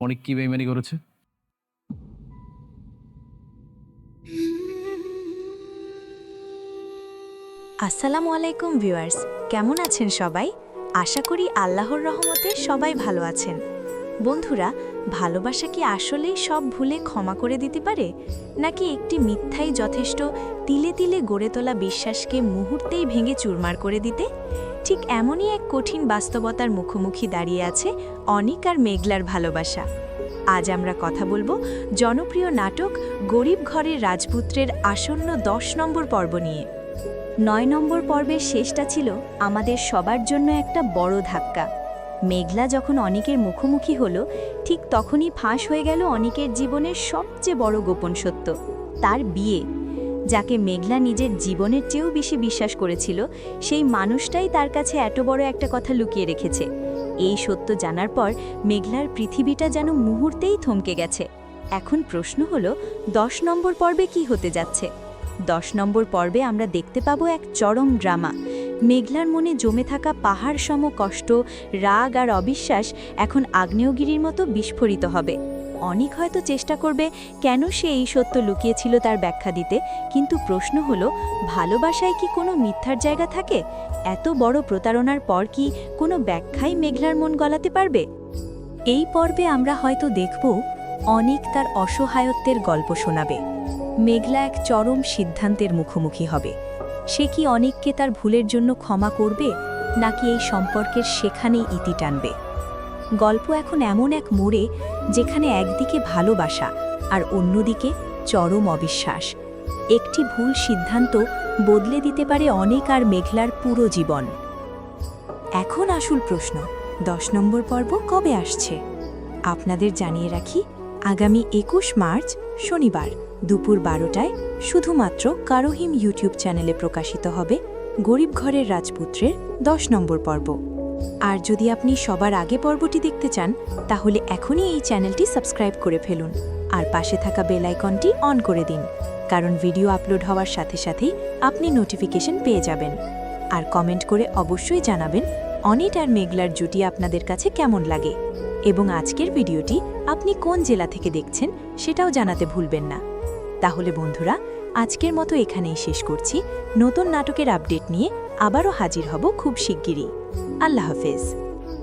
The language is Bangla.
অনেক কি বেইমানি করেছে। আসসালামু আলাইকুম ভিউয়ার্স, কেমন আছেন সবাই? আশা করি আল্লাহর রহমতে সবাই ভালো আছেন। বন্ধুরা, ভালোবাসা কি আসলেই সব ভুলে ক্ষমা করে দিতে পারে, নাকি একটি মিথ্যাই যথেষ্ট তিলে তিলে গড়ে তোলা বিশ্বাসকে মুহূর্তেই ভেঙে চুরমার করে দিতে? ঠিক এমনই এক কঠিন বাস্তবতার মুখোমুখি দাঁড়িয়ে আছে অনিক আর মেঘলার ভালোবাসা। আজ আমরা কথা বলবো জনপ্রিয় নাটক গরিব ঘরের রাজপুত্রের আসন্ন 10 নম্বর পর্ব নিয়ে। 9 নম্বর পর্বের শেষটা ছিল আমাদের সবার জন্য একটা বড় ধাক্কা। মেঘলা যখন অনিকের মুখোমুখি হলো, ঠিক তখনই ফাঁস হয়ে গেল অনিকের জীবনের সবচেয়ে বড় গোপন সত্য, তার বিয়ে। যাকে মেঘলা নিজের জীবনের চেয়েও বেশি বিশ্বাস করেছিল, সেই মানুষটাই তার কাছে এত বড় একটা কথা লুকিয়ে রেখেছে। এই সত্য জানার পর মেঘলার পৃথিবীটা যেন মুহূর্তেই থমকে গেছে। এখন প্রশ্ন হলো, 10 নম্বর পর্বে কি হতে যাচ্ছে? 10 নম্বর পর্বে আমরা দেখতে পাবো এক চরম ড্রামা। মেঘলার মনে জমে থাকা পাহাড় সম কষ্ট, রাগ আর অবিশ্বাস এখন আগ্নেয়গিরির মতো বিস্ফোরিত হবে। অনিক হয়তো চেষ্টা করবে কেন সে এই সত্য লুকিয়েছিল তার ব্যাখ্যা দিতে, কিন্তু প্রশ্ন হলো, ভালোবাসায় কি কোনো মিথ্যার জায়গা থাকে? এত বড় প্রতারণার পর কি কোনো ব্যাখ্যাই মেঘলার মন গলাতে পারবে? এই পর্বে আমরা হয়তো দেখব অনিক তার অসহায়ত্বের গল্প শোনাবে। মেঘলা এক চরম সিদ্ধান্তের মুখোমুখি হবে। সে কি অনিককে তার ভুলের জন্য ক্ষমা করবে, নাকি এই সম্পর্কের সেখানেই ইতি টানবে? গল্প এখন এমন এক মোড়ে যেখানে একদিকে ভালোবাসা আর অন্যদিকে চরম অবিশ্বাস। একটি ভুল সিদ্ধান্ত বদলে দিতে পারে অনিক আর মেঘলার পুরো জীবন। এখন আসল প্রশ্ন, 10 নম্বর পর্ব কবে আসছে? আপনাদের জানিয়ে রাখি, আগামী 21 মার্চ শনিবার দুপুর 12টায় শুধুমাত্র কারোহিম ইউটিউব চ্যানেলে প্রকাশিত হবে গরিব ঘরের রাজপুত্রের 10 নম্বর পর্ব। আর যদি আপনি সবার আগে পর্বটি দেখতে চান, তাহলে এখনই এই চ্যানেলটি সাবস্ক্রাইব করে ফেলুন আর পাশে থাকা বেল আইকনটি অন করে দিন, কারণ ভিডিও আপলোড হওয়ার সাথে সাথেই আপনি নোটিফিকেশন পেয়ে যাবেন। আর কমেন্ট করে অবশ্যই জানাবেন অনিক আর মেঘলার জুটি আপনাদের কাছে কেমন লাগে, এবং আজকের ভিডিওটি আপনি কোন জেলা থেকে দেখছেন সেটাও জানাতে ভুলবেন না। তাহলে বন্ধুরা, আজকের মতো এখানেই শেষ করছি। নতুন নাটকের আপডেট নিয়ে আবারও হাজির হব খুব শিগগিরই। আল্লাহ হাফেজ।